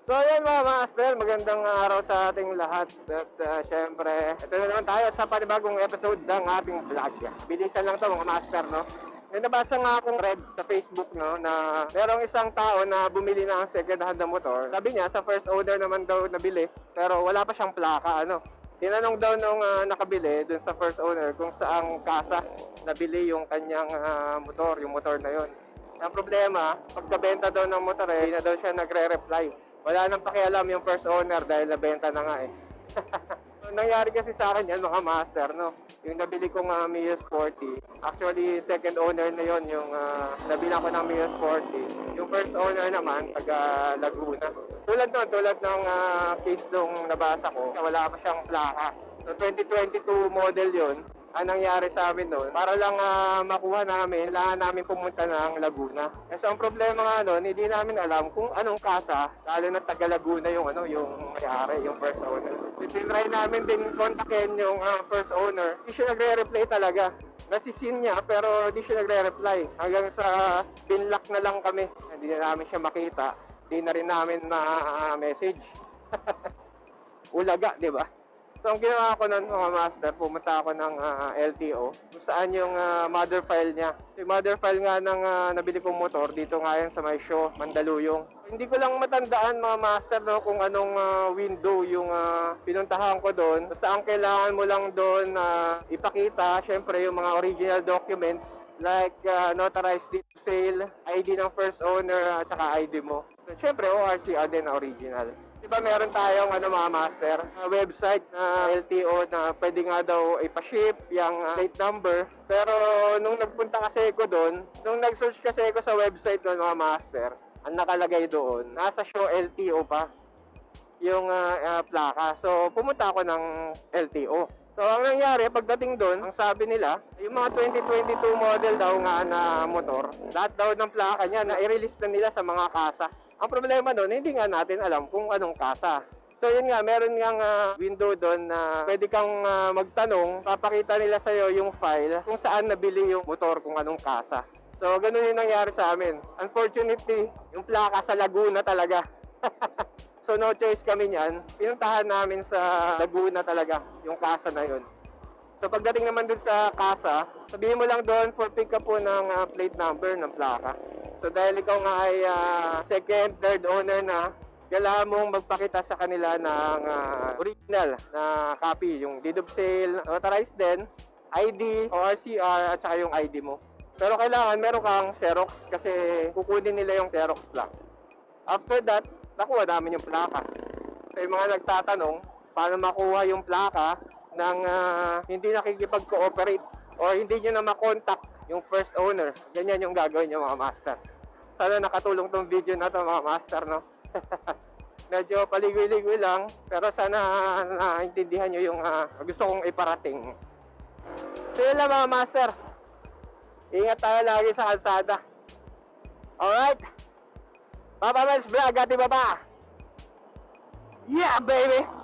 So ayan mga master, magandang araw sa ating lahat. At syempre, ito na naman tayo sa panibagong episode ng ating vlog. Bilisan lang to mga master, no? May nabasa nga akong thread sa Facebook, no, na merong isang tao na bumili ng second hand na motor. Sabi niya, sa first owner naman daw nabili, pero wala pa siyang plaka, ano. Tinanong daw nung nakabili dun sa first owner kung saang kasa nabili yung kanyang motor, yung motor na yon. Ang problema, pagkabenta daw ng motor, hindi na daw siya nagre-reply. Wala nang pakialam yung first owner dahil nabenta na nga eh. Nangyari kasi sa akin yan mga master, no? Yung nabili kong Mio Sporty, actually second owner na yon yung nabili ko ng Mio Sporty. Yung first owner naman, taga Laguna. Tulad ng case nung nabasa ko, wala pa siyang plaka. So 2022 model yon. Ang nangyari sa amin noon, para lang makuha namin, kailangan namin pumunta ng Laguna. Kasi ang problema nga noon, hindi namin alam kung anong kasa, lalo na taga Laguna yung may-ari, yung first owner. Tinry namin din kontakin yung first owner. Hindi siya nagre-reply talaga. Nasisin niya pero hindi siya nagre-reply. Hanggang sa binlock na lang kami. Hindi na namin siya makita. Hindi na rin namin na-message. Ulaga, di ba? So ang ginawa ko nun mga master, pumunta ako ng LTO kung saan yung mother file niya. Yung mother file nga ng nabili kong motor, dito nga yan sa may show, Mandaluyong. Hindi ko lang matandaan mga master, no, kung anong window yung pinuntahan ko doon. Basta ang kailangan mo lang doon ipakita, syempre yung mga original documents like notarized deed of sale, ID ng first owner at saka ID mo. So, syempre ORCR din na original. Diba meron tayong mga master, website na LTO na pwede nga daw ipaship yung plate number. Pero nung nagpunta kasi ko doon, nung nag-search kasi ko sa website doon mga master, ang nakalagay doon, nasa show LTO pa yung plaka. So pumunta ako ng LTO. So ang nangyari, pagdating doon, ang sabi nila, yung mga 2022 model daw nga na motor, lahat daw ng plaka niya na i-release na nila sa mga kasa. Ang problema doon, hindi nga natin alam kung anong kasa. So yun nga, meron nga window doon na pwede kang magtanong, papakita nila sa'yo yung file kung saan nabili yung motor, kung anong kasa. So ganun yung nangyari sa amin. Unfortunately, yung plaka sa Laguna talaga. So no choice kami niyan. Pinuntahan namin sa Laguna talaga yung kasa na yun. So pagdating naman dun sa kasa, sabihin mo lang doon for pick up po ng plate number ng plaka. So dahil ikaw nga ay second, third owner na, kailangan mong magpakita sa kanila ng original na copy, yung deed of sale, notarized din, ID, ORCR, at saka yung ID mo. Pero kailangan meron kang Xerox kasi kukunin nila yung Xerox lang. After that, nakuha namin yung plaka. So yung mga nagtatanong, paano makuha yung plaka ng hindi nakikipag-cooperate or hindi nyo na makontak yung first owner. Ganyan yung gagawin nyo mga master. Sana nakatulong tong video na to mga master, no? Medyo paligoy-ligoy lang, pero sana naintindihan nyo yung gusto kong iparating. So yun lang mga master. Ingat tayo lagi sa kalsada. Alright? Papa Mans Vlog, ati baba. Yeah, baby!